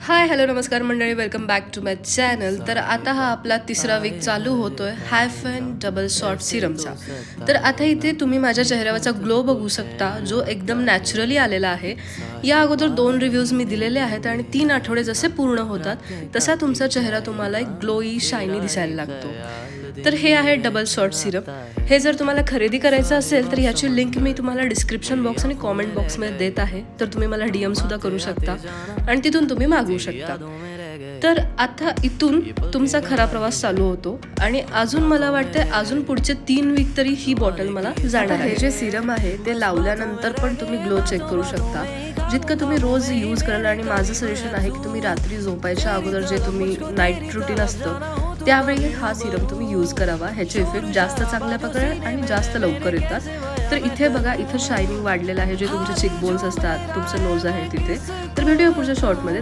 हाय hello नमस्कार मंडळी, welcome back to my channel. तर आता हा आपला तिसरा वीक चालू होतोय हायफन डबल शॉट सिरमचा. तर आता इथे तुम्ही माझ्या चेहऱ्यावरचा ग्लो बघू शकता, जो एकदम नॅचरली आलेला आहे. या अगोदर 2 रिव्ह्यूज मी दिलेले आहेत आणि 3 आठवडे जसे पूर्ण होतात तसा तुमचा चेहरा तुम्हाला एक ग्लोई शायनी दिसायला लागतो. तर हे आहे डबल शॉट सिरम. हे जर तुम्हाला खरेदी करायचं असेल तर ह्याची लिंक मी तुम्हाला डिस्क्रिप्शन बॉक्स आणि कॉमेंट बॉक्समध्ये देत आहे. तर तुम्ही मला DM सुद्धा करू शकता आणि तिथून तुम्ही मागवू शकता. तर आता इथून तुमचा खरा प्रवास चालू होतो आणि अजून मला वाटते अजून पुढचे 3 वीक तरी ही बॉटल मला जाणार आहे. हे जे सिरम आहे ते लावल्यानंतर पण तुम्ही ग्लो चेक करू शकता. जितकं तुम्ही रोज यूज कराल, आणि माझं सजेशन आहे की तुम्ही रात्री झोपायच्या अगोदर जे तुम्ही नाईट रुटीन असतं त्यावेळी हा सिरम तुम्ही यूज करावा. ह्याचे इफेक्ट जास्त चांगल्या प्रकारे आणि जास्त लवकर येतात. तर इथे बघा, इथं शायनिंग वाढलेलं आहे, जे तुमचे चिक बोन्स असतात, तुमचं नोज आहे तिथे. तर भेटूया पुढच्या शॉर्टमध्ये.